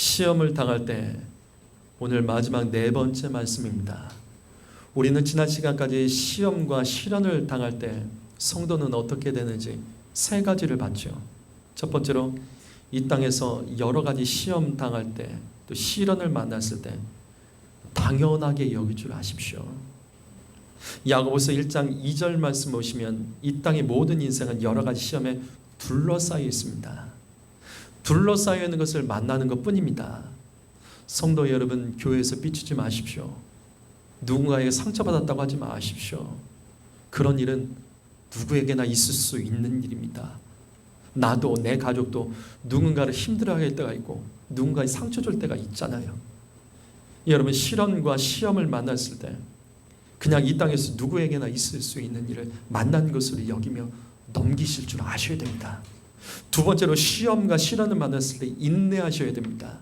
시험을 당할 때 오늘 마지막 네 번째 말씀입니다. 우리는 지난 시간까지 시험과 시련을 당할 때 성도는 어떻게 되는지 세 가지를 봤죠. 첫 번째로 이 땅에서 여러 가지 시험 당할 때 또 시련을 만났을 때 당연하게 여길 줄 아십시오. 야고보서 1장 2절 말씀 보시면 이 땅의 모든 인생은 여러 가지 시험에 둘러싸여 있습니다. 둘러싸여 있는 것을 만나는 것뿐입니다. 성도 여러분, 교회에서 삐치지 마십시오. 누군가에게 상처받았다고 하지 마십시오. 그런 일은 누구에게나 있을 수 있는 일입니다. 나도 내 가족도 누군가를 힘들어하게 할 때가 있고 누군가에 상처 줄 때가 있잖아요. 여러분, 시련과 시험을 만났을 때 그냥 이 땅에서 누구에게나 있을 수 있는 일을 만난 것으로 여기며 넘기실 줄 아셔야 됩니다. 두 번째로 시험과 시련을 만났을 때 인내하셔야 됩니다.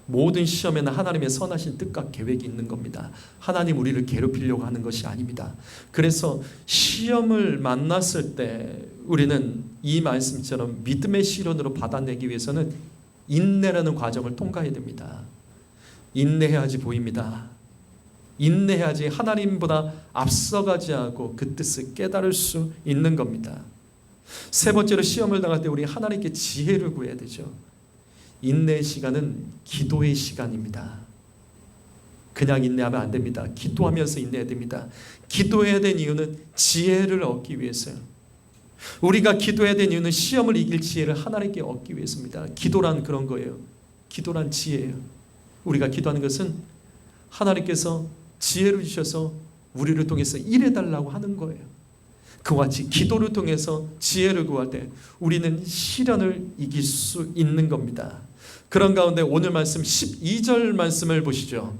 모든 시험에는 하나님의 선하신 뜻과 계획이 있는 겁니다. 하나님 우리를 괴롭히려고 하는 것이 아닙니다. 그래서 시험을 만났을 때 우리는 이 말씀처럼 믿음의 시련으로 받아내기 위해서는 인내라는 과정을 통과해야 됩니다. 인내해야지 보입니다. 인내해야지 하나님보다 앞서가지 않고 그 뜻을 깨달을 수 있는 겁니다. 세 번째로 시험을 당할 때 우리 하나님께 지혜를 구해야 되죠. 인내의 시간은 기도의 시간입니다. 그냥 인내하면 안 됩니다. 기도하면서 인내해야 됩니다. 기도해야 된 이유는 지혜를 얻기 위해서요. 우리가 기도해야 된 이유는 시험을 이길 지혜를 하나님께 얻기 위해서입니다. 기도란 그런 거예요. 기도란 지혜예요. 우리가 기도하는 것은 하나님께서 지혜를 주셔서 우리를 통해서 일해달라고 하는 거예요. 그와 같이 기도를 통해서 지혜를 구할 때 우리는 시련을 이길 수 있는 겁니다. 그런 가운데 오늘 말씀 12절 말씀을 보시죠.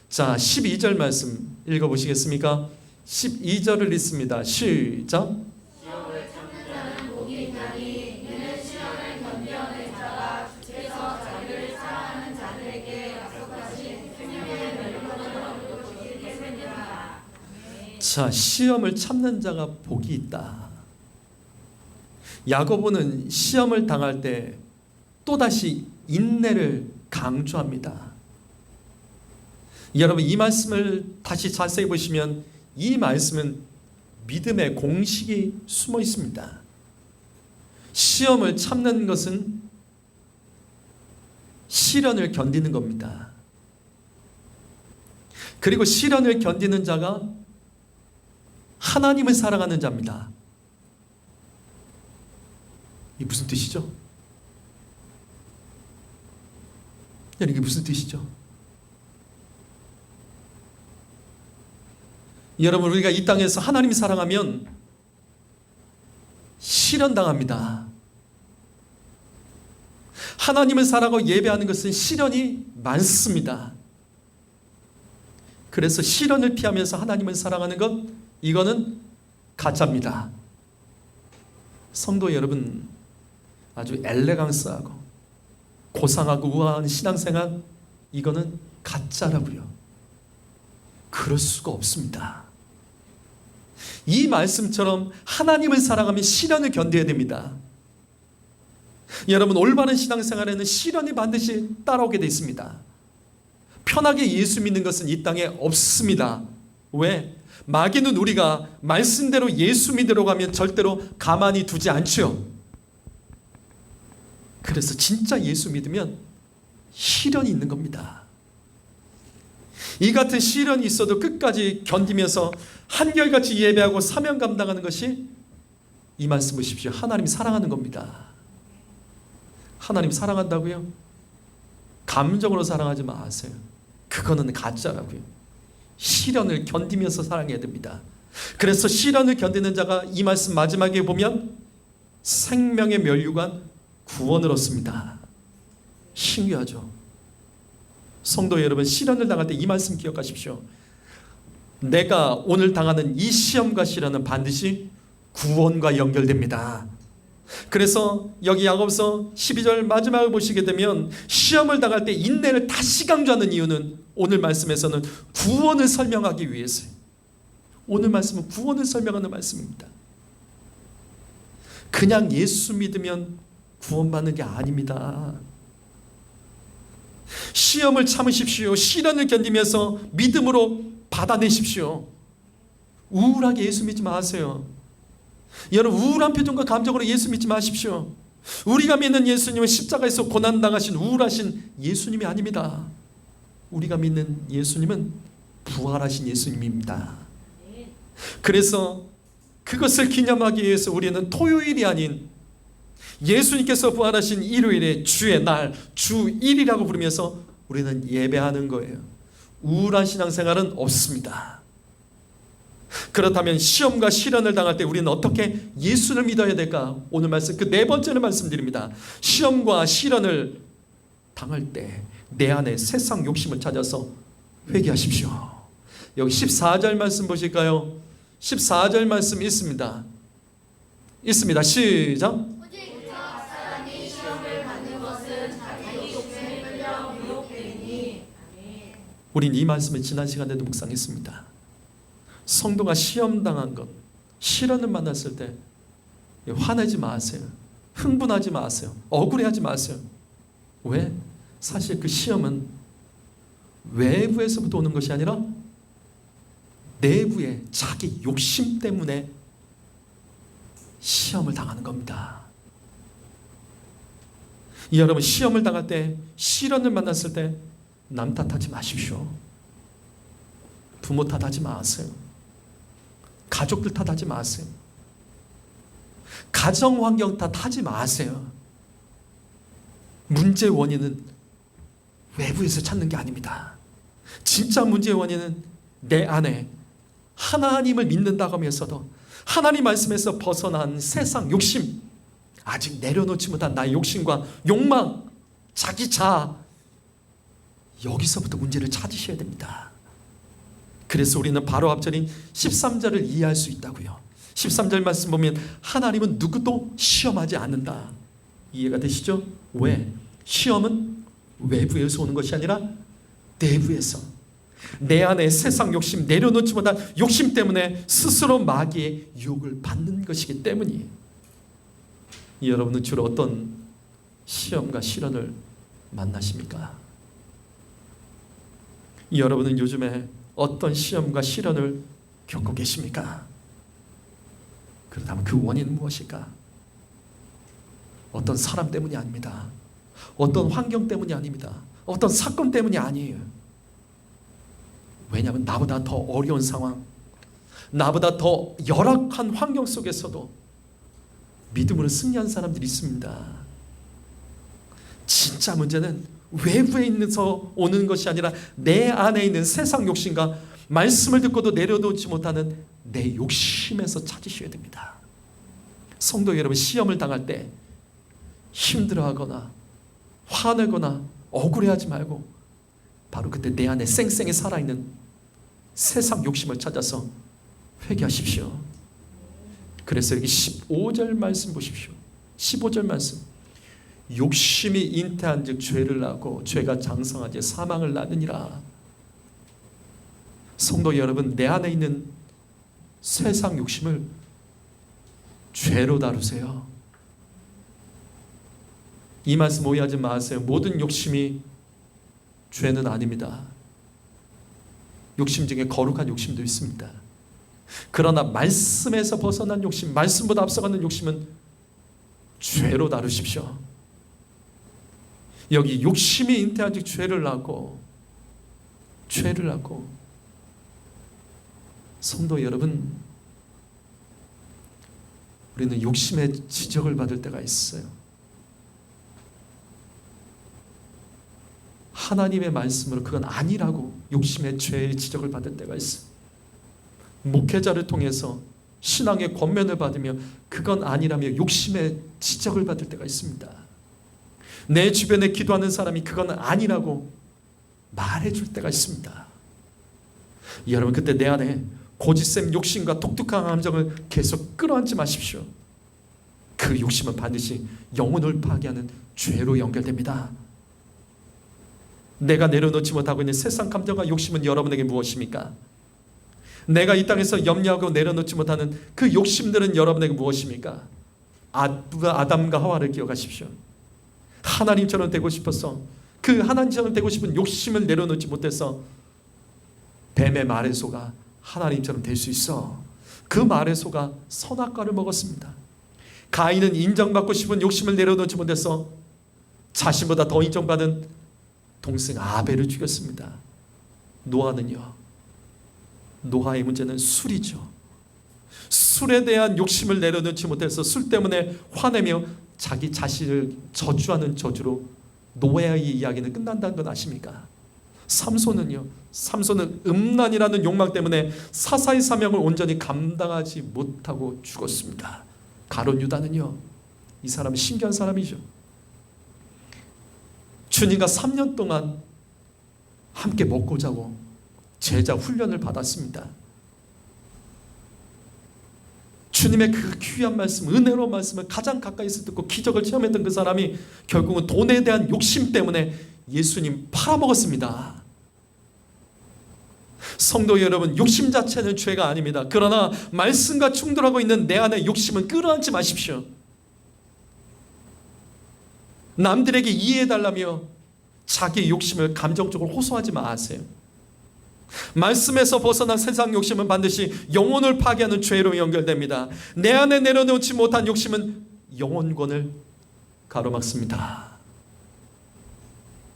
자, 12절 말씀 읽어보시겠습니까? 12절을 읽습니다. 시작. 시험을 참는 자는 복이 있나니 이는 시험을 견디어낸 자가 주께서 자기를 사랑하는 자들에게 약속하신 생명의 멸류관을 얻게 되느니라. 자, 시험을 참는 자가 복이 있다. 야고보는 시험을 당할 때 또다시 인내를 강조합니다. 여러분, 이 말씀을 다시 자세히 보시면 이 말씀은 믿음의 공식이 숨어 있습니다. 시험을 참는 것은 시련을 견디는 겁니다. 그리고 시련을 견디는 자가 하나님을 사랑하는 자입니다. 이게 무슨 뜻이죠? 이게 무슨 뜻이죠? 여러분, 우리가 이 땅에서 하나님 사랑하면 시련 당합니다. 하나님을 사랑하고 예배하는 것은 시련이 많습니다. 그래서 시련을 피하면서 하나님을 사랑하는 것, 이거는 가짜입니다. 성도 여러분, 아주 엘레강스하고 고상하고 우아한 신앙생활, 이거는 가짜라고요. 그럴 수가 없습니다. 이 말씀처럼 하나님을 사랑하면 시련을 견뎌야 됩니다. 여러분, 올바른 신앙생활에는 시련이 반드시 따라오게 되어 있습니다. 편하게 예수 믿는 것은 이 땅에 없습니다. 왜? 마귀는 우리가 말씀대로 예수 믿으려고 하면 절대로 가만히 두지 않죠. 그래서 진짜 예수 믿으면 시련이 있는 겁니다. 이 같은 시련이 있어도 끝까지 견디면서 한결같이 예배하고 사명 감당하는 것이 이 말씀 보십시오. 하나님 사랑하는 겁니다. 하나님 사랑한다고요? 감정으로 사랑하지 마세요. 그거는 가짜라고요. 시련을 견디면서 사랑해야 됩니다. 그래서 시련을 견디는 자가 이 말씀 마지막에 보면 생명의 멸류관 구원을 얻습니다. 신기하죠? 성도 여러분, 시련을 당할 때 이 말씀 기억하십시오. 내가 오늘 당하는 이 시험과 시련은 반드시 구원과 연결됩니다. 그래서 여기 야고보서 12절 마지막을 보시게 되면 시험을 당할 때 인내를 다시 강조하는 이유는 오늘 말씀에서는 구원을 설명하기 위해서요. 오늘 말씀은 구원을 설명하는 말씀입니다. 그냥 예수 믿으면 구원받는 게 아닙니다. 시험을 참으십시오. 시련을 견디면서 믿음으로 받아내십시오. 우울하게 예수 믿지 마세요. 여러분, 우울한 표정과 감정으로 예수 믿지 마십시오. 우리가 믿는 예수님은 십자가에서 고난당하신 우울하신 예수님이 아닙니다. 우리가 믿는 예수님은 부활하신 예수님입니다. 그래서 그것을 기념하기 위해서 우리는 토요일이 아닌 예수님께서 부활하신 일요일에 주의 날, 주일이라고 부르면서 우리는 예배하는 거예요. 우울한 신앙생활은 없습니다. 그렇다면 시험과 시련을 당할 때 우리는 어떻게 예수를 믿어야 될까? 오늘 말씀, 그 네 번째는 말씀드립니다. 시험과 시련을 당할 때 내 안에 세상 욕심을 찾아서 회개하십시오. 여기 14절 말씀 보실까요? 14절 말씀 있습니다. 시작. 오직 사람이 시험을 받는 것은 자기 욕심에 끌려 유혹되니. 우린 이 말씀을 지난 시간에도 묵상했습니다. 성도가 시험 당한 것, 시련을 만났을 때 화내지 마세요. 흥분하지 마세요. 억울해하지 마세요. 왜? 사실 그 시험은 외부에서부터 오는 것이 아니라 내부의 자기 욕심 때문에 시험을 당하는 겁니다. 여러분, 시험을 당할 때, 시련을 만났을 때 남 탓하지 마십시오. 부모 탓하지 마세요. 가족들 탓하지 마세요. 가정 환경 탓하지 마세요. 문제의 원인은 외부에서 찾는 게 아닙니다. 진짜 문제의 원인은 내 안에 하나님을 믿는다고 하면서도 하나님 말씀에서 벗어난 세상 욕심, 아직 내려놓지 못한 나의 욕심과 욕망, 자기 자아, 여기서부터 문제를 찾으셔야 됩니다. 그래서 우리는 바로 앞절인 13절을 이해할 수 있다고요. 13절 말씀 보면 하나님은 누구도 시험하지 않는다. 이해가 되시죠? 왜? 시험은 외부에서 오는 것이 아니라 내부에서, 내 안에 세상 욕심, 내려놓지 못한 욕심 때문에 스스로 마귀의 유혹을 받는 것이기 때문이에요. 여러분은 주로 어떤 시험과 시련을 만나십니까? 여러분은 요즘에 어떤 시험과 시련을 겪고 계십니까? 그렇다면 그 원인은 무엇일까? 어떤 사람 때문이 아닙니다. 어떤 환경 때문이 아닙니다. 어떤 사건 때문이 아니에요. 왜냐하면 나보다 더 어려운 상황, 나보다 더 열악한 환경 속에서도 믿음으로 승리한 사람들이 있습니다. 진짜 문제는 외부에 있어서 오는 것이 아니라 내 안에 있는 세상 욕심과 말씀을 듣고도 내려놓지 못하는 내 욕심에서 찾으셔야 됩니다. 성도 여러분, 시험을 당할 때 힘들어하거나 화내거나 억울해하지 말고 바로 그때 내 안에 쌩쌩히 살아있는 세상 욕심을 찾아서 회개하십시오. 그래서 여기 15절 말씀 보십시오. 15절 말씀, 욕심이 잉태한 즉 죄를 낳고 죄가 장성하지 사망을 낳느니라. 성도 여러분, 내 안에 있는 세상 욕심을 죄로 다루세요. 이 말씀 오해하지 마세요. 모든 욕심이 죄는 아닙니다. 욕심 중에 거룩한 욕심도 있습니다. 그러나 말씀에서 벗어난 욕심, 말씀보다 앞서가는 욕심은 죄로 다루십시오. 여기 욕심이 잉태한 즉 죄를 낳고, 죄를 낳고. 성도 여러분, 우리는 욕심의 지적을 받을 때가 있어요. 하나님의 말씀으로 그건 아니라고 욕심의 죄의 지적을 받을 때가 있어요. 목회자를 통해서 신앙의 권면을 받으며 그건 아니라며 욕심의 지적을 받을 때가 있습니다. 내 주변에 기도하는 사람이 그건 아니라고 말해줄 때가 있습니다. 여러분, 그때 내 안에 고집센 욕심과 독특한 감정을 계속 끌어안지 마십시오. 그 욕심은 반드시 영혼을 파괴하는 죄로 연결됩니다. 내가 내려놓지 못하고 있는 세상 감정과 욕심은 여러분에게 무엇입니까? 내가 이 땅에서 염려하고 내려놓지 못하는 그 욕심들은 여러분에게 무엇입니까? 아담과 하와를 기억하십시오. 하나님처럼 되고 싶어서 그 하나님처럼 되고 싶은 욕심을 내려놓지 못해서 뱀의 말에 속아 하나님처럼 될 수 있어. 그 말에 속아 선악과를 먹었습니다. 가인은 인정받고 싶은 욕심을 내려놓지 못해서 자신보다 더 인정받은 동생 아벨을 죽였습니다. 노아는요, 노아의 문제는 술이죠. 술에 대한 욕심을 내려놓지 못해서 술 때문에 화내며 자기 자신을 저주하는 저주로 노아의 이야기는 끝난다는 건 아십니까? 삼손은 음란이라는 욕망 때문에 사사의 사명을 온전히 감당하지 못하고 죽었습니다. 가룟 유다는요, 이 사람은 신기한 사람이죠. 주님과 3년 동안 함께 먹고 자고 제자 훈련을 받았습니다. 주님의 그 귀한 말씀, 은혜로운 말씀을 가장 가까이서 듣고 기적을 체험했던 그 사람이 결국은 돈에 대한 욕심 때문에 예수님 팔아먹었습니다. 성도 여러분, 욕심 자체는 죄가 아닙니다. 그러나 말씀과 충돌하고 있는 내 안의 욕심은 끌어안지 마십시오. 남들에게 이해해달라며 자기 욕심을 감정적으로 호소하지 마세요. 말씀에서 벗어난 세상 욕심은 반드시 영혼을 파괴하는 죄로 연결됩니다. 내 안에 내려놓지 못한 욕심은 영혼권을 가로막습니다.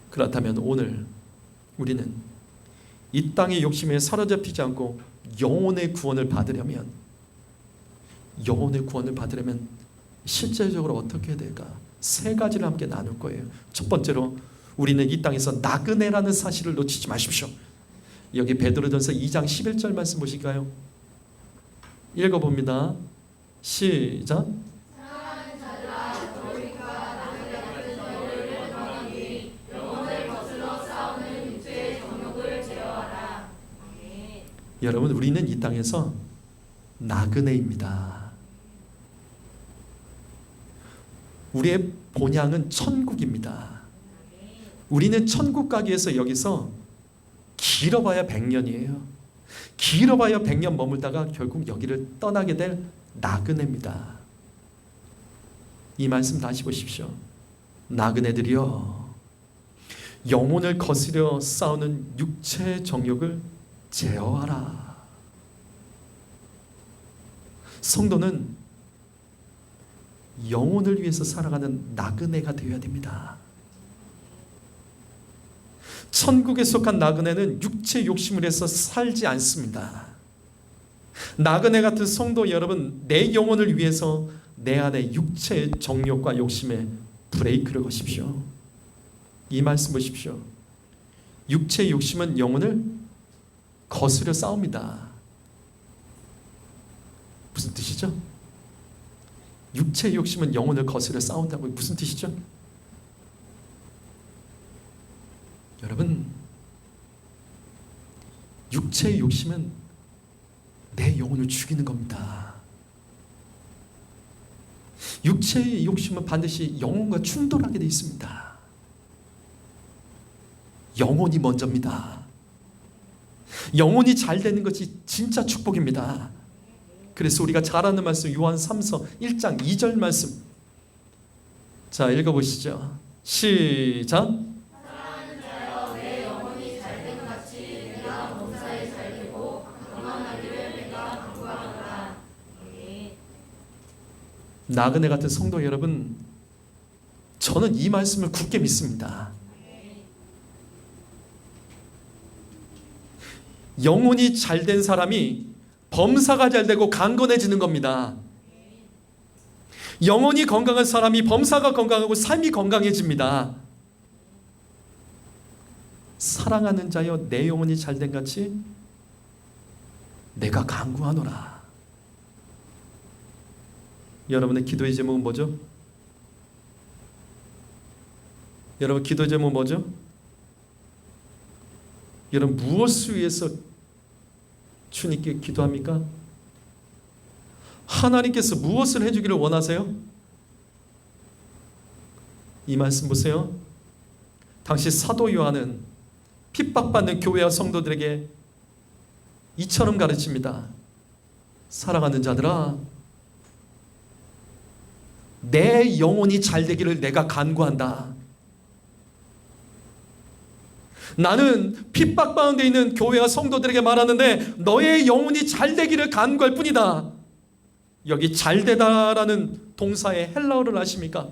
그렇다면 오늘 우리는 이 땅의 욕심에 사로잡히지 않고 영혼의 구원을 받으려면 실제적으로 어떻게 해야 될까? 세 가지를 함께 나눌 거예요. 첫 번째로 우리는 이 땅에서 나그네라는 사실을 놓치지 마십시오. 여기 베드로전서 2장 11절 말씀 보실까요? 읽어봅니다. 시작. 사랑하는 자들아, 너희가 나그네 같은 너희를 떠나니 영혼을 거슬러 싸우는 육체의 정욕을 제어하라. 여러분, 우리는 이 땅에서 나그네입니다. 우리의 본향은 천국입니다. 우리는 천국 가기 위해서 여기서 길어봐야 100년이에요. 길어봐야 100년 머물다가 결국 여기를 떠나게 될 나그네입니다. 이 말씀 다시 보십시오. 나그네들이여, 영혼을 거스려 싸우는 육체의 정욕을 제어하라. 성도는 영혼을 위해서 살아가는 나그네가 되어야 됩니다. 천국에 속한 나그네는 육체 욕심을 해서 살지 않습니다. 나그네 같은 성도 여러분, 내 영혼을 위해서 내 안에 육체의 정욕과 욕심에 브레이크를 거십시오. 이 말씀 보십시오. 육체의 욕심은 영혼을 거스려 싸웁니다. 무슨 뜻이죠? 육체의 욕심은 영혼을 거스려 싸운다고 무슨 뜻이죠? 여러분, 육체의 욕심은 내 영혼을 죽이는 겁니다. 육체의 욕심은 반드시 영혼과 충돌하게 되어 있습니다. 영혼이 먼저입니다. 영혼이 잘 되는 것이 진짜 축복입니다. 그래서 우리가 잘 아는 말씀, 요한 3서 1장 2절 말씀, 자 읽어보시죠. 시작. 사랑하는 자여, 내 영혼이 잘됨 같이 내가 몸사에 잘되고 평안하기를 내가 간구하노라. 나그네 같은 성도 여러분, 저는 이 말씀을 굳게 믿습니다. 영혼이 잘된 사람이 범사가 잘되고 강건해지는 겁니다. 영혼이 건강한 사람이 범사가 건강하고 삶이 건강해집니다. 사랑하는 자여, 내 영혼이 잘된 같이 내가 간구하노라. 여러분의 기도의 제목은 뭐죠? 여러분 기도의 제목은 뭐죠? 여러분 무엇을 위해서 주님께 기도합니까? 하나님께서 무엇을 해주기를 원하세요? 이 말씀 보세요. 당시 사도 요한은 핍박받는 교회와 성도들에게 이처럼 가르칩니다. 사랑하는 자들아, 내 영혼이 잘 되기를 내가 간구한다. 나는 핍박 가운데 있는 교회와 성도들에게 말하는데 너의 영혼이 잘되기를 간구할 뿐이다. 여기 잘되다라는 동사의 헬라어를 아십니까?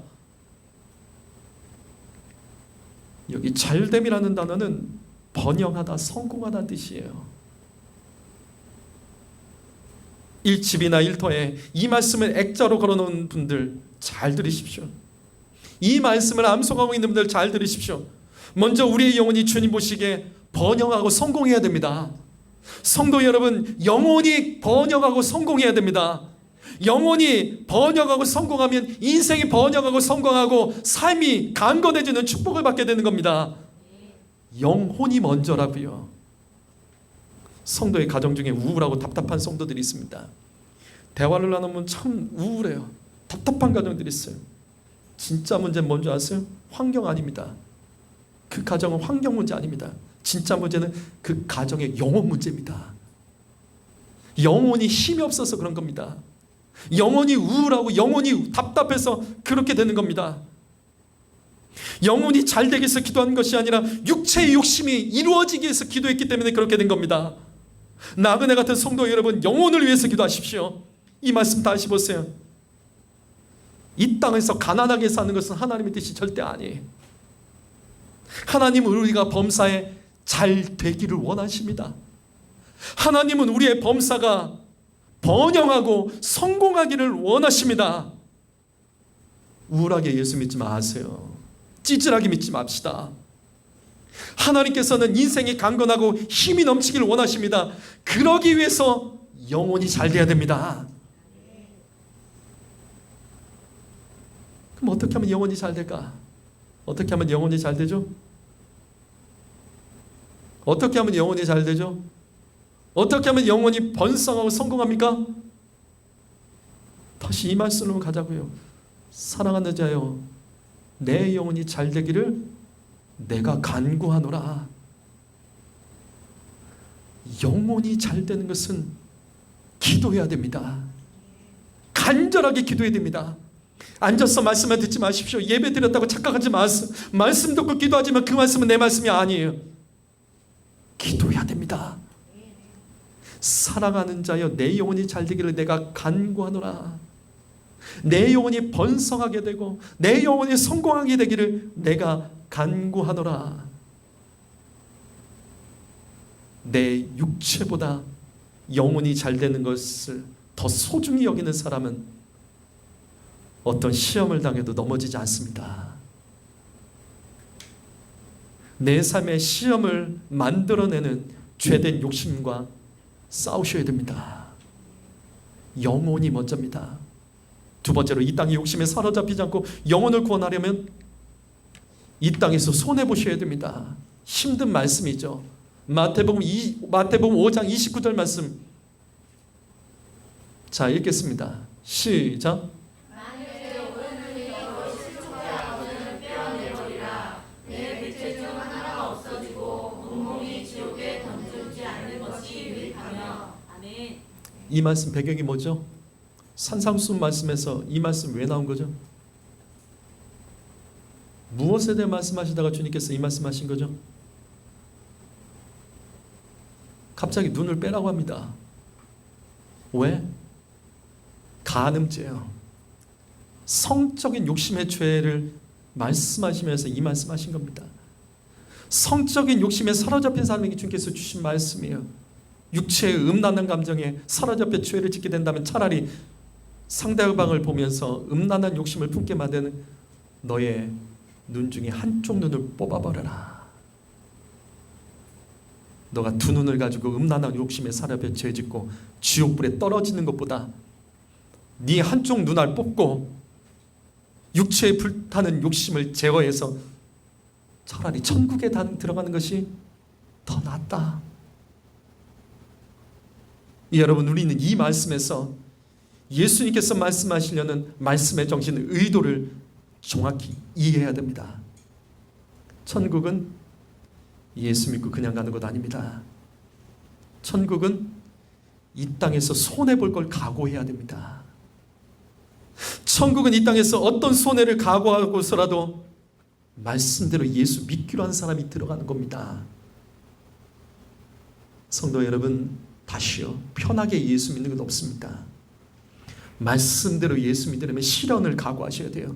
여기 잘됨이라는 단어는 번영하다, 성공하다 뜻이에요. 일집이나 일터에 이 말씀을 액자로 걸어놓은 분들 잘 들으십시오. 이 말씀을 암송하고 있는 분들 잘 들으십시오. 먼저 우리의 영혼이 주님 보시기에 번영하고 성공해야 됩니다. 성도 여러분, 영혼이 번영하고 성공해야 됩니다. 영혼이 번영하고 성공하면 인생이 번영하고 성공하고 삶이 강건해지는 축복을 받게 되는 겁니다. 영혼이 먼저라고요. 성도의 가정 중에 우울하고 답답한 성도들이 있습니다. 대화를 나누면 참 우울해요. 답답한 가정들이 있어요. 진짜 문제는 뭔지 아세요? 환경 아닙니다. 그 가정은 환경 문제 아닙니다. 진짜 문제는 그 가정의 영혼 문제입니다. 영혼이 힘이 없어서 그런 겁니다. 영혼이 우울하고 영혼이 답답해서 그렇게 되는 겁니다. 영혼이 잘 되기 위해서 기도한 것이 아니라 육체의 욕심이 이루어지기 위해서 기도했기 때문에 그렇게 된 겁니다. 나그네 같은 성도 여러분, 영혼을 위해서 기도하십시오. 이 말씀 다시 보세요. 이 땅에서 가난하게 사는 것은 하나님의 뜻이 절대 아니에요. 하나님은 우리가 범사에 잘 되기를 원하십니다. 하나님은 우리의 범사가 번영하고 성공하기를 원하십니다. 우울하게 예수 믿지 마세요. 찌질하게 믿지 맙시다. 하나님께서는 인생이 강건하고 힘이 넘치기를 원하십니다. 그러기 위해서 영혼이 잘 돼야 됩니다. 그럼 어떻게 하면 영혼이 잘 될까? 어떻게 하면 영혼이 잘 되죠? 어떻게 하면 영혼이 잘 되죠? 어떻게 하면 영혼이 번성하고 성공합니까? 다시 이 말씀으로 가자고요. 사랑하는 자여, 내 영혼이 잘 되기를 내가 간구하노라. 영혼이 잘 되는 것은 기도해야 됩니다. 간절하게 기도해야 됩니다. 앉아서 말씀을 듣지 마십시오. 예배 드렸다고 착각하지 마세요. 말씀 듣고 기도하지만 그 말씀은 내 말씀이 아니에요. 기도해야 됩니다. 사랑하는 자여, 내 영혼이 잘 되기를 내가 간구하노라. 내 영혼이 번성하게 되고 내 영혼이 성공하게 되기를 내가 간구하노라. 내 육체보다 영혼이 잘 되는 것을 더 소중히 여기는 사람은 어떤 시험을 당해도 넘어지지 않습니다. 내 삶의 시험을 만들어내는 죄된 욕심과 싸우셔야 됩니다. 영혼이 먼저입니다. 두 번째로, 이 땅의 욕심에 사로잡히지 않고 영혼을 구원하려면 이 땅에서 손해보셔야 됩니다. 힘든 말씀이죠. 마태복음 5장 29절 말씀. 자, 읽겠습니다. 시작. 이 말씀 배경이 뭐죠? 산상수훈 말씀에서 이 말씀 왜 나온 거죠? 무엇에 대해 말씀하시다가 주님께서 이 말씀하신 거죠? 갑자기 눈을 빼라고 합니다. 왜? 간음죄요. 성적인 욕심의 죄를 말씀하시면서 이 말씀하신 겁니다. 성적인 욕심에 사로잡힌 사람에게 주님께서 주신 말씀이에요. 육체의 음란한 감정에 사로잡혀 죄를 짓게 된다면 차라리 상대방을 보면서 음란한 욕심을 품게 만드는 너의 눈 중에 한쪽 눈을 뽑아버려라. 너가 두 눈을 가지고 음란한 욕심에 사로잡혀 죄 짓고 지옥불에 떨어지는 것보다 네 한쪽 눈알 뽑고 육체에 불타는 욕심을 제거해서 차라리 천국에 들어가는 것이 더 낫다. 여러분, 우리는 이 말씀에서 예수님께서 말씀하시려는 말씀의 정신을, 의도를 정확히 이해해야 됩니다. 천국은 예수 믿고 그냥 가는 것 아닙니다. 천국은 이 땅에서 손해볼 걸 각오해야 됩니다. 천국은 이 땅에서 어떤 손해를 각오하고서라도 말씀대로 예수 믿기로 한 사람이 들어가는 겁니다. 성도 여러분, 다시요, 편하게 예수 믿는 건 없습니다. 말씀대로 예수 믿으려면 시련을 각오하셔야 돼요.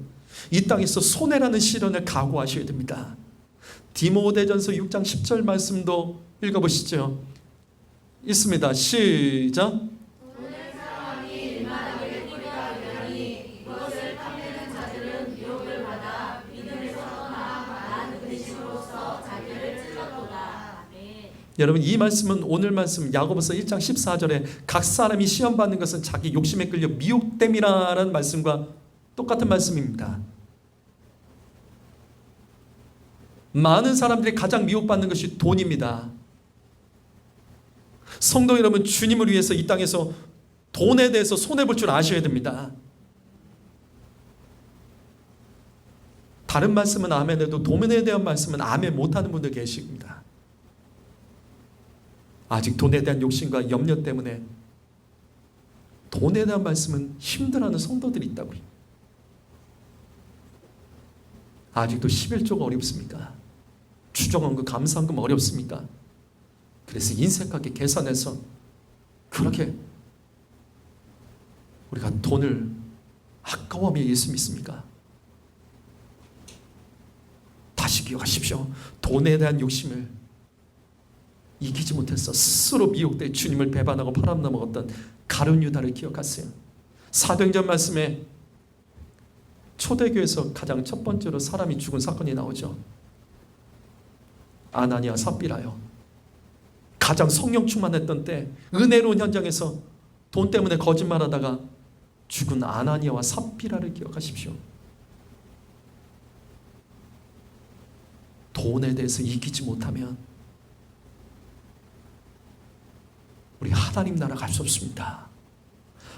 이 땅에서 손해라는 시련을 각오하셔야 됩니다. 디모데전서 6장 10절 말씀도 읽어보시죠. 있습니다. 시작. 여러분, 이 말씀은 오늘 말씀 야고보서 1장 14절에 각 사람이 시험받는 것은 자기 욕심에 끌려 미혹됨이라는 말씀과 똑같은 말씀입니다. 많은 사람들이 가장 미혹받는 것이 돈입니다. 성도 여러분, 주님을 위해서 이 땅에서 돈에 대해서 손해볼 줄 아셔야 됩니다. 다른 말씀은 아멘 해도 돈에 대한 말씀은 아멘 못하는 분들 계십니다. 아직 돈에 대한 욕심과 염려 때문에 돈에 대한 말씀은 힘들어하는 성도들이 있다고요. 아직도 11조가 어렵습니까? 추정헌금, 감사헌금 어렵습니까? 그래서 인색하게 계산해서 그렇게 우리가 돈을 아까워하며 예수 믿습니까? 다시 기억하십시오. 돈에 대한 욕심을 이기지 못해서 스스로 미혹돼 주님을 배반하고 팔아넘어갔던 가룟 유다를 기억하세요. 사도행전 말씀에 초대교회에서 가장 첫 번째로 사람이 죽은 사건이 나오죠. 아나니아 삽비라요. 가장 성령 충만했던 때 은혜로운 현장에서 돈 때문에 거짓말하다가 죽은 아나니아와 삽비라를 기억하십시오. 돈에 대해서 이기지 못하면 우리 하나님 나라 갈 수 없습니다.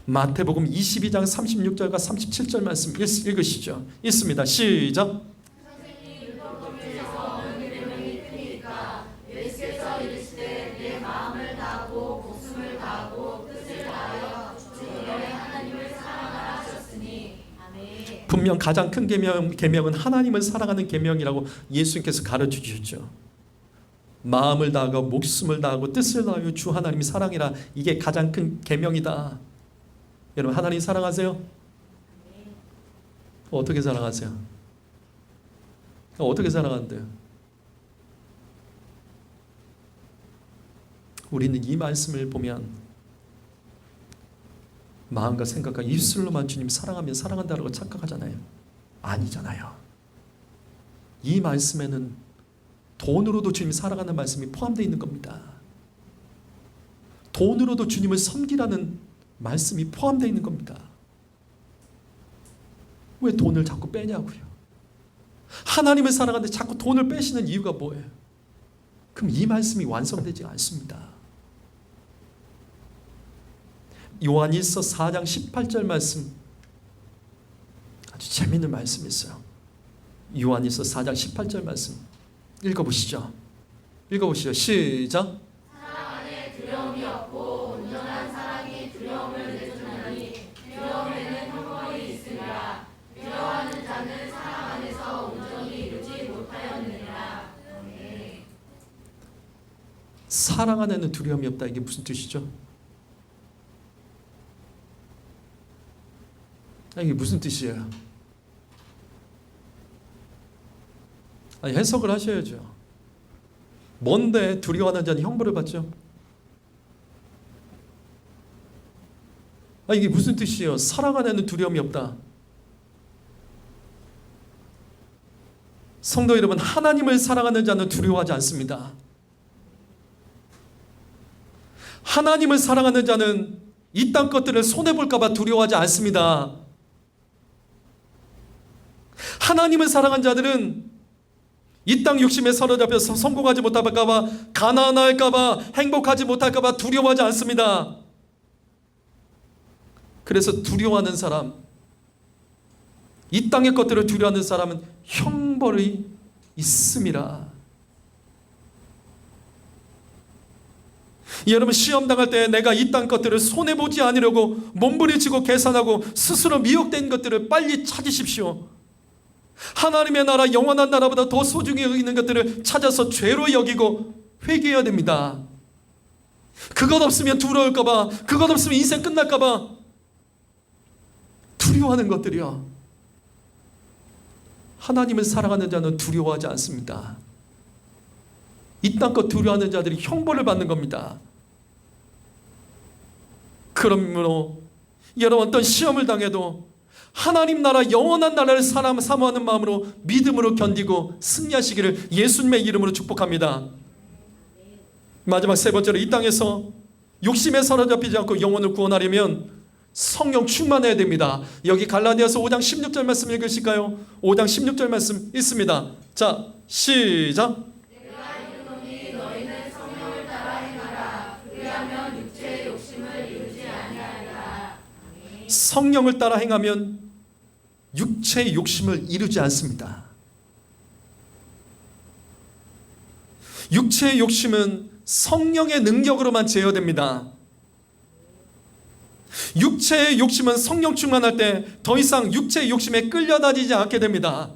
마태복음 22장 36절과 37절 말씀 읽으시죠. 있습니다. 시작. 분명 가장 큰 계명은 하나님을 사랑하는 계명이라고 예수님께서 가르쳐 주셨죠. 마음을 다하고 목숨을 다하고 뜻을 다하여 주 하나님이 사랑이라. 이게 가장 큰 계명이다. 여러분, 하나님 사랑하세요? 어떻게 사랑하세요? 어떻게 사랑한대요? 우리는 이 말씀을 보면 마음과 생각과 입술로만 주님 사랑하면 사랑한다고 착각하잖아요. 아니잖아요. 이 말씀에는 돈으로도 주님 사랑하는 말씀이 포함되어 있는 겁니다. 돈으로도 주님을 섬기라는 말씀이 포함되어 있는 겁니다. 왜 돈을 자꾸 빼냐고요? 하나님을 사랑하는데 자꾸 돈을 빼시는 이유가 뭐예요? 그럼 이 말씀이 완성되지 않습니다. 요한일서 4장 18절 말씀, 아주 재미있는 말씀이 있어요. 요한일서 4장 18절 말씀 읽어보시죠. 읽어보시죠. 시작. 사랑 안에 두려움이 없고 온전한 사랑이 두려움을 내쫓으나니 두려움에는 혐오이 있으리라. 두려워하는 자는 사랑 안에서 온전히 이루지 못하였느니라. 사랑 안에는 두려움이 없다. 이게 무슨 뜻이죠? 이게 무슨 뜻이에요? 해석을 하셔야죠. 뭔데 두려워하는 자는 형벌을 받죠? 이게 무슨 뜻이에요? 사랑 안에는 두려움이 없다. 성도 여러분, 하나님을 사랑하는 자는 두려워하지 않습니다. 하나님을 사랑하는 자는 이 땅 것들을 손해볼까 봐 두려워하지 않습니다. 하나님을 사랑한 자들은 이 땅 욕심에 사로잡혀서 성공하지 못할까 봐, 가난할까 봐, 행복하지 못할까 봐 두려워하지 않습니다. 그래서 두려워하는 사람, 이 땅의 것들을 두려워하는 사람은 형벌이 있음이라. 여러분, 시험 당할 때 내가 이 땅 것들을 손해보지 않으려고 몸부림치고 계산하고 스스로 미혹된 것들을 빨리 찾으십시오. 하나님의 나라, 영원한 나라보다 더 소중히 여기는 것들을 찾아서 죄로 여기고 회개해야 됩니다. 그것 없으면 두려울까봐, 그것 없으면 인생 끝날까봐 두려워하는 것들이요. 하나님을 사랑하는 자는 두려워하지 않습니다. 이딴 것 두려워하는 자들이 형벌을 받는 겁니다. 그러므로 여러분, 어떤 시험을 당해도 하나님 나라, 영원한 나라를 사모하는 마음으로 믿음으로 견디고 승리하시기를 예수님의 이름으로 축복합니다. 마지막 세 번째로, 이 땅에서 욕심에 사로잡히지 않고 영혼을 구원하려면 성령 충만해야 됩니다. 여기 갈라디아서 5장 16절 말씀 읽으실까요? 5장 16절 말씀 있습니다. 자, 시작. 내가 이르노니 너희는 성령을 따라 행하라. 그리하면 육체의 욕심을 이루지 아니하리라. 성령을 따라 행하면 육체의 욕심을 이루지 않습니다. 육체의 욕심은 성령의 능력으로만 제어됩니다. 육체의 욕심은 성령 충만할 때 더 이상 육체의 욕심에 끌려다니지 않게 됩니다.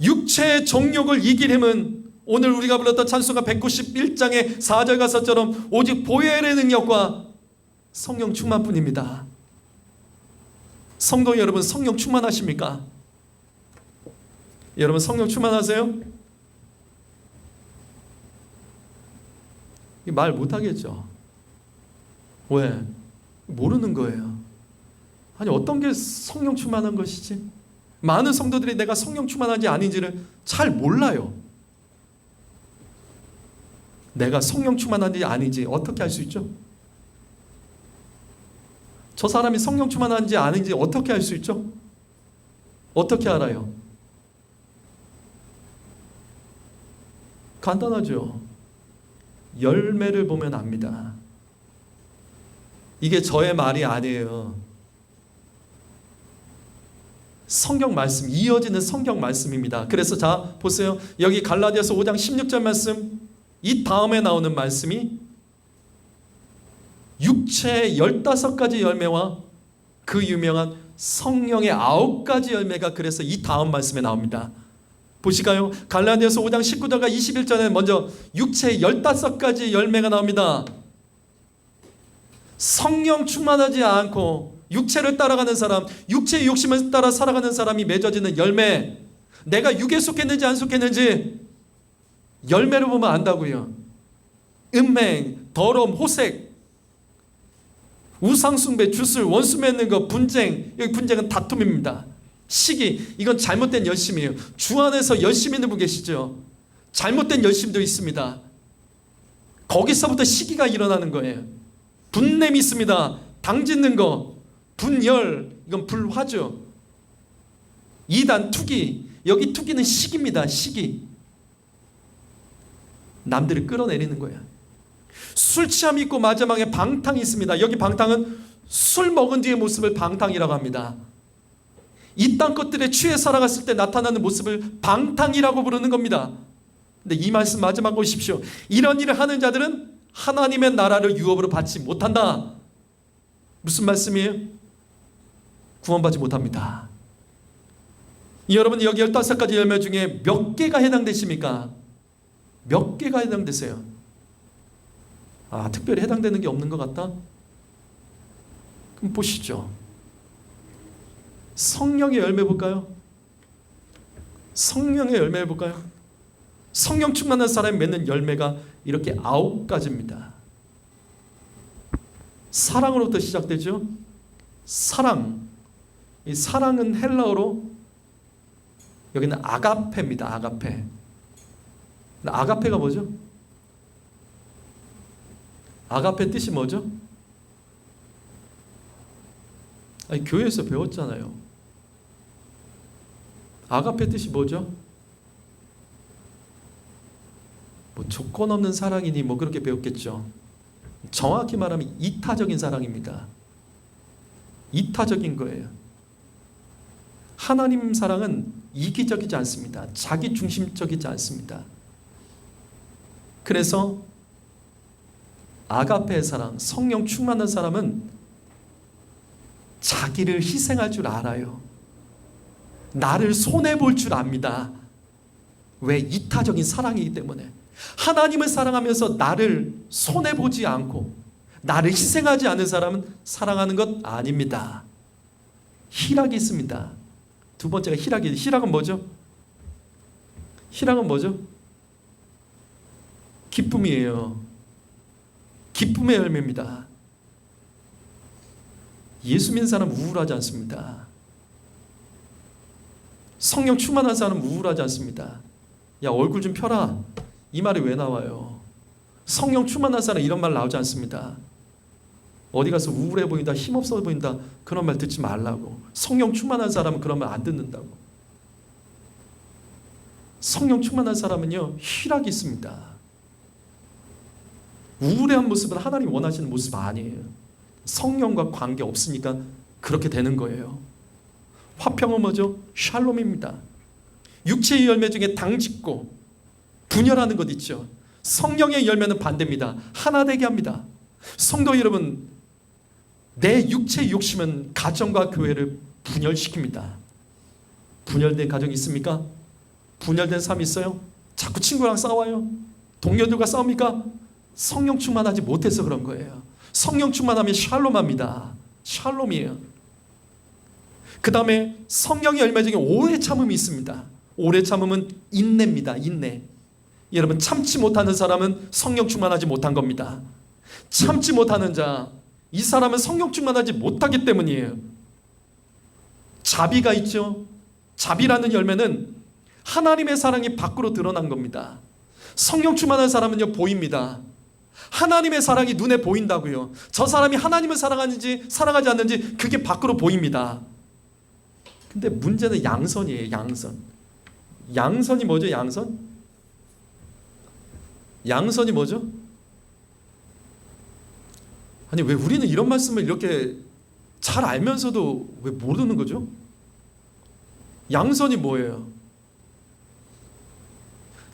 육체의 정욕을 이기려면 오늘 우리가 불렀던 찬송가 191장의 4절 가사처럼 오직 보혈의 능력과 성령 충만뿐입니다. 성도 여러분, 성령 충만하십니까? 여러분, 성령 충만하세요? 말 못하겠죠. 왜? 모르는 거예요. 아니, 어떤 게 성령 충만한 것이지? 많은 성도들이 내가 성령 충만한지 아닌지를 잘 몰라요. 내가 성령 충만한지 아닌지 어떻게 알 수 있죠? 저 사람이 성령 충만한지 아닌지 어떻게 알 수 있죠? 어떻게 알아요? 간단하죠. 열매를 보면 압니다. 이게 저의 말이 아니에요. 성경 말씀, 이어지는 성경 말씀입니다. 그래서 자, 보세요. 여기 갈라디아서 5장 16절 말씀, 이 다음에 나오는 말씀이 육체의 15가지 열매와 그 유명한 성령의 9가지 열매가 그래서 이 다음 말씀에 나옵니다. 보실까요? 갈라디아서 5장 19절과 21절에 먼저 육체의 15가지 열매가 나옵니다. 성령 충만하지 않고 육체를 따라가는 사람, 육체의 욕심을 따라 살아가는 사람이 맺어지는 열매, 내가 육에 속했는지 안 속했는지 열매를 보면 안다고요. 음행, 더러움, 호색, 우상숭배, 주술, 원수 맺는 거, 분쟁, 여기 분쟁은 다툼입니다. 시기, 이건 잘못된 열심이에요. 주 안에서 열심 있는 분 계시죠? 잘못된 열심도 있습니다. 거기서부터 시기가 일어나는 거예요. 분냄이 있습니다. 당 짓는 거, 분열, 이건 불화죠. 이단, 투기, 여기 투기는 시기입니다. 시기. 남들을 끌어내리는 거야. 술 취함이 있고 마지막에 방탕이 있습니다. 여기 방탕은 술 먹은 뒤의 모습을 방탕이라고 합니다. 이 땅 것들에 취해 살아갔을 때 나타나는 모습을 방탕이라고 부르는 겁니다. 근데 이 말씀 마지막 보십시오. 이런 일을 하는 자들은 하나님의 나라를 유업으로 받지 못한다. 무슨 말씀이에요? 구원받지 못합니다. 여러분, 여기 15가지 열매 중에 몇 개가 해당되십니까? 몇 개가 해당되세요? 아, 특별히 해당되는 게 없는 것 같다? 그럼 보시죠. 성령의 열매 볼까요? 성령의 열매 볼까요? 성령 충만한 사람이 맺는 열매가 이렇게 9가지입니다. 사랑으로부터 시작되죠. 사랑. 이 사랑은 헬라어로 여기는 아가페입니다. 아가페. 아가페가 뭐죠? 아가페 뜻이 뭐죠? 아니, 교회에서 배웠잖아요. 아가페 뜻이 뭐죠? 뭐 조건 없는 사랑이니 뭐 그렇게 배웠겠죠. 정확히 말하면 이타적인 사랑입니다. 이타적인 거예요. 하나님 사랑은 이기적이지 않습니다. 자기 중심적이지 않습니다. 그래서 아가페의 사랑, 성령 충만한 사람은 자기를 희생할 줄 알아요. 나를 손해볼 줄 압니다. 왜? 이타적인 사랑이기 때문에. 하나님을 사랑하면서 나를 손해보지 않고 나를 희생하지 않은 사람은 사랑하는 것 아닙니다. 희락이 있습니다. 두 번째가 희락이. 희락은 뭐죠? 희락은 뭐죠? 기쁨이에요. 기쁨의 열매입니다. 예수 믿는 사람은 우울하지 않습니다. 성령 충만한 사람은 우울하지 않습니다. 야, 얼굴 좀 펴라. 이 말이 왜 나와요? 성령 충만한 사람 이런 말 나오지 않습니다. 어디 가서 우울해 보인다, 힘없어 보인다, 그런 말 듣지 말라고. 성령 충만한 사람은 그런 말 안 듣는다고. 성령 충만한 사람은요, 희락이 있습니다. 우울해한 모습은 하나님 원하시는 모습 아니에요. 성령과 관계 없으니까 그렇게 되는 거예요. 화평은 뭐죠? 샬롬입니다. 육체의 열매 중에 당짓고 분열하는 것 있죠. 성령의 열매는 반대입니다. 하나 되게 합니다. 성도 여러분, 내 육체의 욕심은 가정과 교회를 분열시킵니다. 분열된 가정이 있습니까? 분열된 삶이 있어요? 자꾸 친구랑 싸워요? 동료들과 싸웁니까? 성령 충만하지 못해서 그런 거예요. 성령 충만하면 샬롬합니다. 샬롬이에요. 그 다음에 성령의 열매 중에 오래 참음이 있습니다. 오래 참음은 인내입니다. 인내. 여러분, 참지 못하는 사람은 성령 충만하지 못한 겁니다. 참지 못하는 자, 이 사람은 성령 충만하지 못하기 때문이에요. 자비가 있죠. 자비라는 열매는 하나님의 사랑이 밖으로 드러난 겁니다. 성령 충만한 사람은요, 보입니다. 하나님의 사랑이 눈에 보인다고요. 저 사람이 하나님을 사랑하는지 사랑하지 않는지 그게 밖으로 보입니다. 근데 문제는 양선이에요. 양선. 양선이 뭐죠? 양선? 양선이 뭐죠? 아니, 왜 우리는 이런 말씀을 이렇게 잘 알면서도 왜 모르는 거죠? 양선이 뭐예요?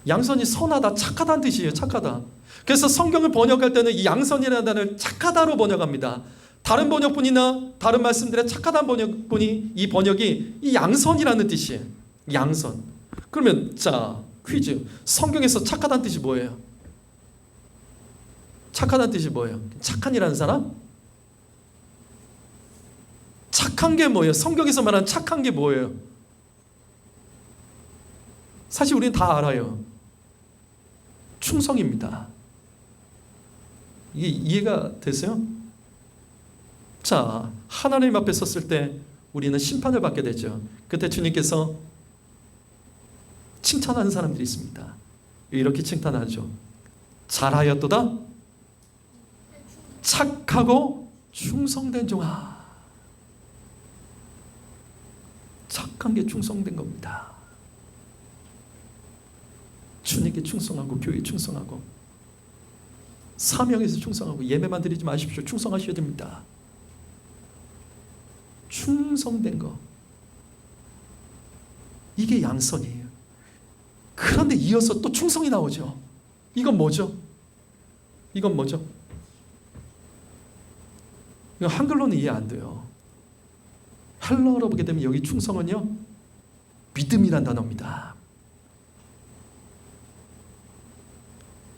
양선이 선하다, 착하다는 뜻이에요. 착하다. 그래서 성경을 번역할 때는 이 양선이라는 단어를 착하다로 번역합니다. 다른 번역본이나 다른 말씀들의 착하다는 번역본이 이 번역이 이 양선이라는 뜻이에요. 양선. 그러면 자, 퀴즈. 성경에서 착하다는 뜻이 뭐예요? 착하다는 뜻이 뭐예요? 착한이라는 사람? 착한 게 뭐예요? 성경에서 말하는 착한 게 뭐예요? 사실 우리는 다 알아요. 충성입니다. 이게 이해가 되세요? 자, 하나님 앞에 섰을 때 우리는 심판을 받게 되죠. 그때 주님께서 칭찬하는 사람들이 있습니다. 이렇게 칭찬하죠. 잘하였도다 착하고 충성된 종아. 착한 게 충성된 겁니다. 주님께 충성하고 교회에 충성하고 사명에서 충성하고 예배만 드리지 마십시오. 충성하셔야 됩니다. 충성된 거, 이게 양선이에요. 그런데 이어서 또 충성이 나오죠. 이건 뭐죠? 이건 뭐죠? 이거 한글로는 이해 안 돼요. 헬라어로 보게 되면 여기 충성은요, 믿음이란 단어입니다.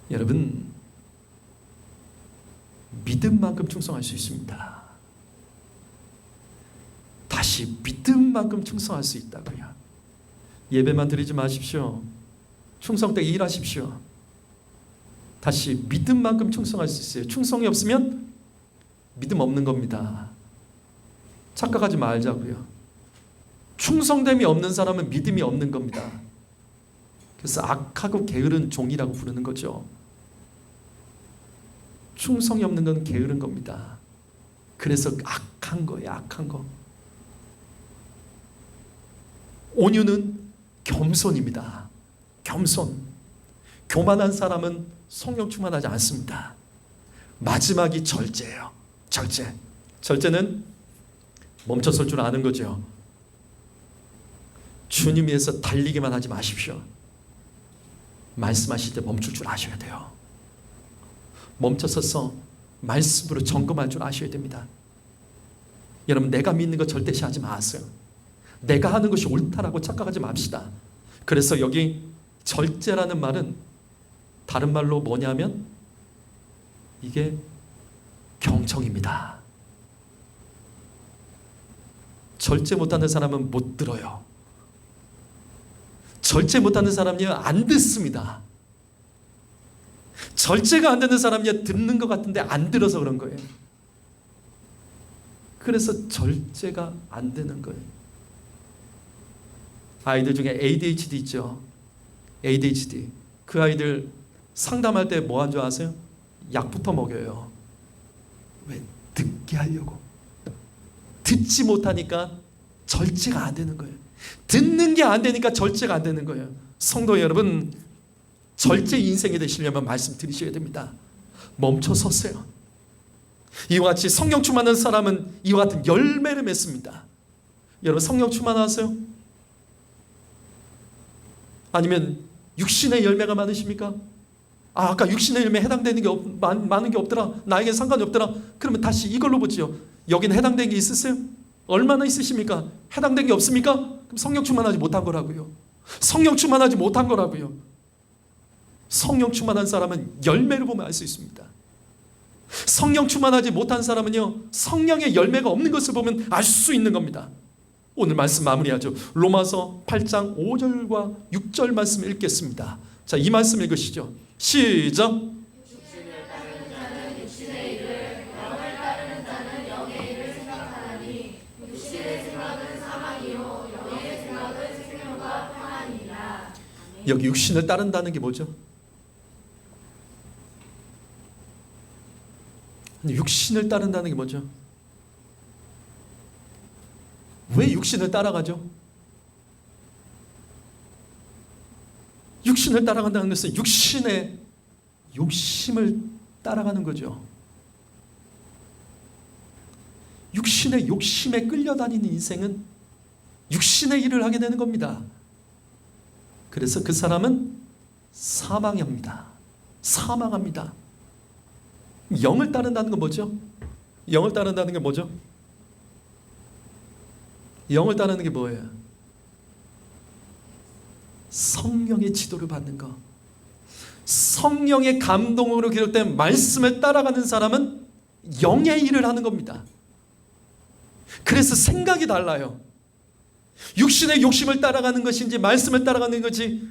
여러분, 믿음만큼 충성할 수 있습니다. 다시 믿음만큼 충성할 수 있다고요. 예배만 드리지 마십시오. 충성되게 일하십시오. 다시 믿음만큼 충성할 수 있어요. 충성이 없으면 믿음 없는 겁니다. 착각하지 말자고요. 충성됨이 없는 사람은 믿음이 없는 겁니다. 그래서 악하고 게으른 종이라고 부르는 거죠. 충성이 없는 건 게으른 겁니다. 그래서 악한 거예요. 악한 거. 온유는 겸손입니다. 겸손. 교만한 사람은 성령 충만하지 않습니다. 마지막이 절제예요. 절제. 절제는 멈춰설 줄 아는 거죠. 주님 위해서 달리기만 하지 마십시오. 말씀하실 때 멈출 줄 아셔야 돼요. 멈춰서서 말씀으로 점검할 줄 아셔야 됩니다. 여러분, 내가 믿는 거 절대시하지 마세요. 내가 하는 것이 옳다라고 착각하지 맙시다. 그래서 여기 절제라는 말은 다른 말로 뭐냐면 이게 경청입니다. 절제 못하는 사람은 못 들어요. 절제 못하는 사람은요 안 듣습니다. 절제가 안 되는 사람은요 듣는 것 같은데 안 들어서 그런 거예요. 그래서 절제가 안 되는 거예요. 아이들 중에 ADHD 있죠. ADHD. 그 아이들 상담할 때 뭐 한 줄 아세요? 약부터 먹여요. 왜? 듣게 하려고. 듣지 못하니까 절제가 안 되는 거예요. 듣는 게 안 되니까 절제가 안 되는 거예요. 성도 여러분, 절제 인생이 되시려면 말씀 들으셔야 됩니다. 멈춰 서세요. 이와 같이 성령 충만한 사람은 이와 같은 열매를 맺습니다. 여러분 성령 충만하세요? 아니면 육신의 열매가 많으십니까? 아까 육신의 열매에 해당되는 게 많은 게 없더라. 나에겐 상관이 없더라. 그러면 다시 이걸로 보죠. 여기는 해당되는 게 있으세요? 얼마나 있으십니까? 해당된 게 없습니까? 그럼 성령 충만하지 못한 거라고요. 성령 충만하지 못한 거라고요. 성령 충만한 사람은 열매를 보면 알 수 있습니다. 성령 충만하지 못한 사람은요 성령의 열매가 없는 것을 보면 알 수 있는 겁니다. 오늘 말씀 마무리하죠. 로마서 8장 5절과 6절 말씀 읽겠습니다. 자, 이 말씀 읽으시죠. 시작. 육신을 따르는 자는 육신의 일을, 영을 따르는 자는 영의 일을 생각하나니 육신의 생각은 사망이요 영의 생각은 생명과 평안이니라. 여기 육신을 따른다는 게 뭐죠? 육신을 따른다는 게 뭐죠? 왜 육신을 따라가죠? 육신을 따라간다는 것은 육신의 욕심을 따라가는 거죠. 육신의 욕심에 끌려다니는 인생은 육신의 일을 하게 되는 겁니다. 그래서 그 사람은 사망합니다. 사망합니다. 영을 따른다는 건 뭐죠? 영을 따른다는 게 뭐죠? 영을 따르는 게 뭐예요? 성령의 지도를 받는 것. 성령의 감동으로 기록된 말씀을 따라가는 사람은 영의 일을 하는 겁니다. 그래서 생각이 달라요. 육신의 욕심을 따라가는 것인지 말씀을 따라가는 것이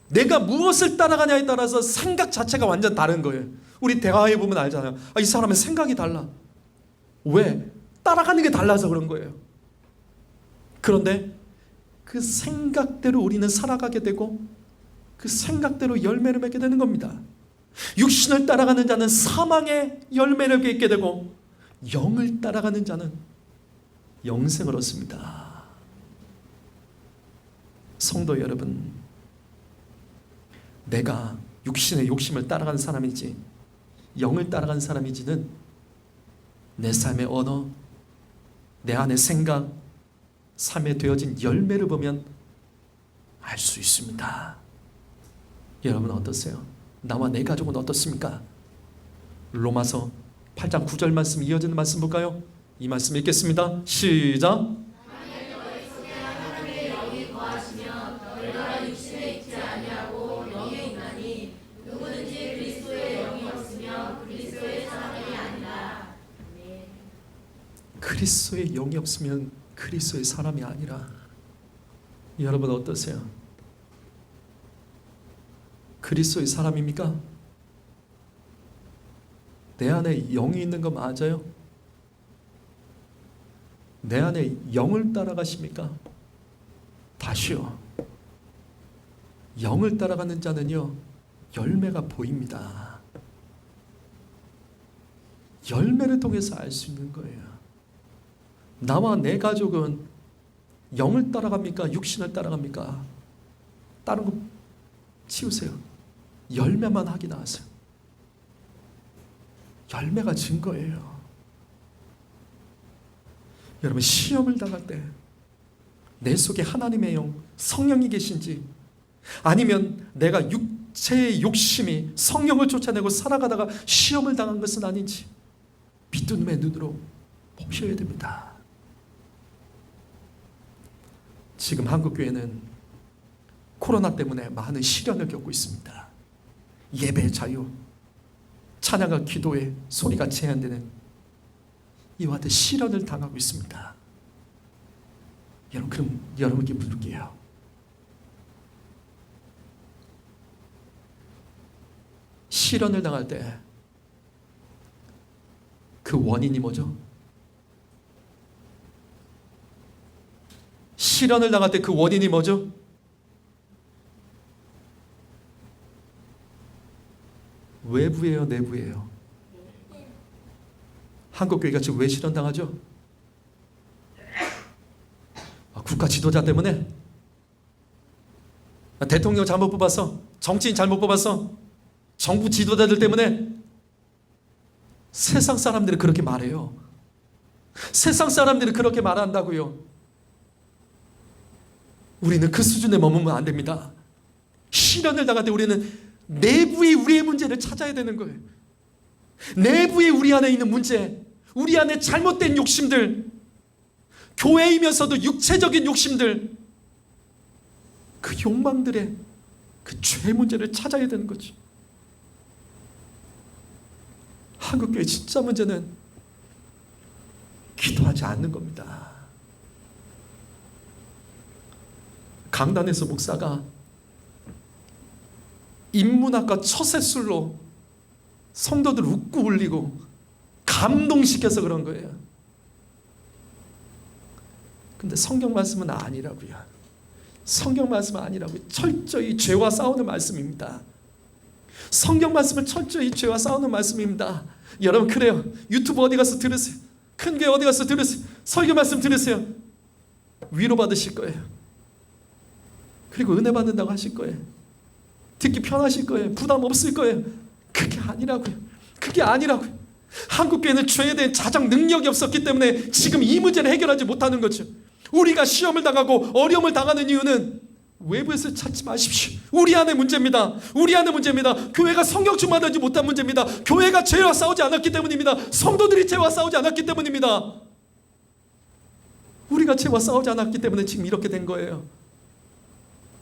내가 무엇을 따라가냐에 따라서 생각 자체가 완전 다른 거예요. 우리 대화해 보면 알잖아요. 이 사람의 생각이 달라. 왜? 따라가는 게 달라서 그런 거예요. 그런데 그 생각대로 우리는 살아가게 되고 그 생각대로 열매를 맺게 되는 겁니다. 육신을 따라가는 자는 사망의 열매를 맺게 되고 영을 따라가는 자는 영생을 얻습니다. 성도 여러분, 내가 육신의 욕심을 따라가는 사람이지 영을 따라가는 사람이지는 내 삶의 언어, 내 안의 생각, 삶에 되어진 열매를 보면 알 수 있습니다. 여러분 어떠세요? 나와 내 가족은 어떻습니까? 로마서 8장 9절 말씀 이어지는 말씀 볼까요? 이 말씀 읽겠습니다. 시작. 만일 너희 속에 하나님의 영이 거하시면 너희가 육신에 있지 아니하고 영에 있나니 누구든지 그리스도의 영이 없으면 그리스도의 사람이 아니라. 그리스도의 영이 없으면 그리스도의 사람이 아니라. 여러분 어떠세요? 그리스도의 사람입니까? 내 안에 영이 있는 거 맞아요? 내 안에 영을 따라가십니까? 다시요. 영을 따라가는 자는요 열매가 보입니다. 열매를 통해서 알 수 있는 거예요. 나와 내 가족은 영을 따라갑니까? 육신을 따라갑니까? 다른 거 치우세요. 열매만 확인하세요. 열매가 증거예요. 여러분 시험을 당할 때 내 속에 하나님의 영, 성령이 계신지 아니면 내가 육체의 욕심이 성령을 쫓아내고 살아가다가 시험을 당한 것은 아닌지 믿음의 눈으로 보셔야 됩니다. 지금 한국교회는 코로나 때문에 많은 시련을 겪고 있습니다. 예배 자유, 찬양과 기도의 소리가 제한되는 이와 같은 시련을 당하고 있습니다. 여러분, 그럼 여러분께 물을게요. 시련을 당할 때 그 원인이 뭐죠? 시련을 당할 때 그 원인이 뭐죠? 외부예요, 내부예요? 한국교회가 지금 왜 시련 당하죠? 국가 지도자 때문에? 대통령 잘못 뽑았어? 정치인 잘못 뽑았어? 정부 지도자들 때문에? 세상 사람들이 그렇게 말해요. 세상 사람들이 그렇게 말한다고요. 우리는 그 수준에 머무면 안 됩니다. 시련을 당할 때 우리는 내부의 우리의 문제를 찾아야 되는 거예요. 내부의 우리 안에 있는 문제, 우리 안에 잘못된 욕심들, 교회이면서도 육체적인 욕심들, 그 욕망들의 그 죄 문제를 찾아야 되는 거죠. 한국교회 진짜 문제는 기도하지 않는 겁니다. 강단에서 목사가 인문학과 처세술로 성도들 웃고 울리고 감동시켜서 그런 거예요. 근데 성경 말씀은 아니라고요. 성경 말씀은 아니라고요. 철저히 죄와 싸우는 말씀입니다. 성경 말씀은 철저히 죄와 싸우는 말씀입니다. 여러분, 그래요. 유튜브 어디 가서 들으세요. 큰 교회 어디 가서 들으세요. 설교 말씀 들으세요. 위로받으실 거예요. 그리고 은혜 받는다고 하실 거예요. 듣기 편하실 거예요. 부담 없을 거예요. 그게 아니라고요. 그게 아니라고요. 한국교회는 죄에 대한 자정 능력이 없었기 때문에 지금 이 문제를 해결하지 못하는 거죠. 우리가 시험을 당하고 어려움을 당하는 이유는 외부에서 찾지 마십시오. 우리 안의 문제입니다. 우리 안의 문제입니다. 교회가 성령 충만하지 못한 문제입니다. 교회가 죄와 싸우지 않았기 때문입니다. 성도들이 죄와 싸우지 않았기 때문입니다. 우리가 죄와 싸우지 않았기 때문에 지금 이렇게 된 거예요.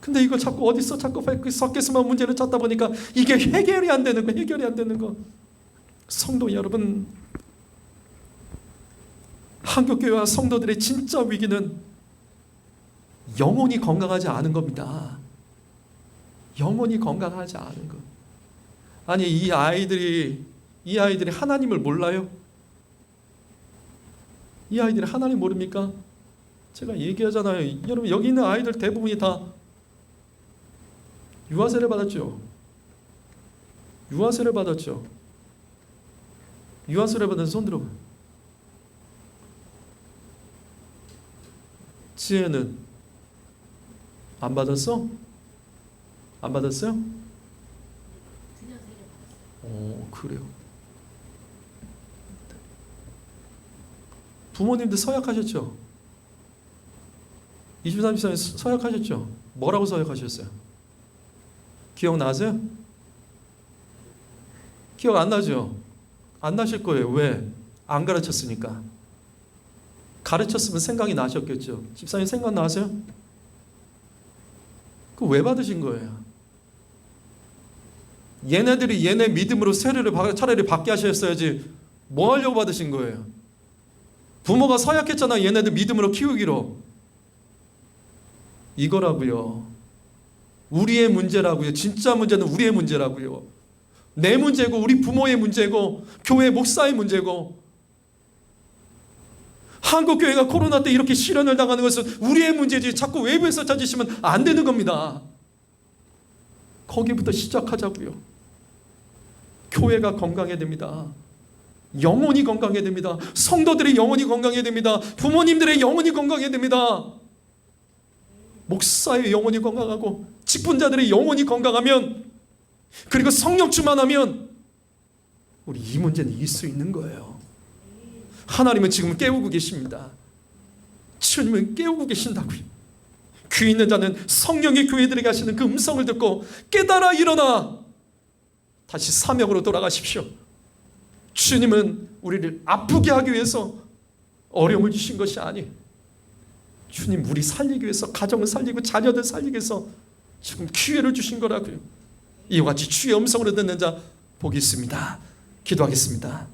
근데 이걸 자꾸 어디서 자꾸 섞여서만 문제를 찾다 보니까 이게 해결이 안 되는 거, 해결이 안 되는 거. 성도 여러분, 한국교회와 성도들의 진짜 위기는 영혼이 건강하지 않은 겁니다. 영혼이 건강하지 않은 것. 아니, 이 아이들이 하나님을 몰라요? 이 아이들이 하나님 모릅니까? 제가 얘기하잖아요. 여러분, 여기 있는 아이들 대부분이 다 유아세를 받았죠. 유아세를 받았죠. 유아세를 받은 손 들어봐. 지혜는 안 받았어? 안 받았어요? 그래요. 부모님들 서약하셨죠? 23세 서약하셨죠? 뭐라고 서약하셨어요? 기억나세요? 기억 안 나죠? 안 나실 거예요. 왜? 안 가르쳤으니까. 가르쳤으면 생각이 나셨겠죠. 집사님 생각 나세요? 그 왜 받으신 거예요? 얘네들이 얘네 믿음으로 세례를 차라리 받게 하셨어야지 뭐 하려고 받으신 거예요? 부모가 서약했잖아. 얘네들 믿음으로 키우기로. 이거라고요. 우리의 문제라고요. 진짜 문제는 우리의 문제라고요. 내 문제고 우리 부모의 문제고 교회 목사의 문제고. 한국교회가 코로나 때 이렇게 시련을 당하는 것은 우리의 문제지 자꾸 외부에서 찾으시면 안 되는 겁니다. 거기부터 시작하자고요. 교회가 건강해야 됩니다. 영혼이 건강해야 됩니다. 성도들의 영혼이 건강해야 됩니다. 부모님들의 영혼이 건강해야 됩니다. 목사의 영혼이 건강하고 직분자들의 영혼이 건강하면, 그리고 성령 충만하면 우리 이 문제는 이길 수 있는 거예요. 하나님은 지금 깨우고 계십니다. 주님은 깨우고 계신다고요. 귀 있는 자는 성령의 교회들에게 하시는 그 음성을 듣고 깨달아 일어나 다시 사명으로 돌아가십시오. 주님은 우리를 아프게 하기 위해서 어려움을 주신 것이 아니에요. 주님, 우리 살리기 위해서, 가정을 살리고 자녀들 살리기 위해서 지금 기회를 주신 거라고요. 이와 같이 주의 음성으로 듣는 자 복이 있습니다. 기도하겠습니다.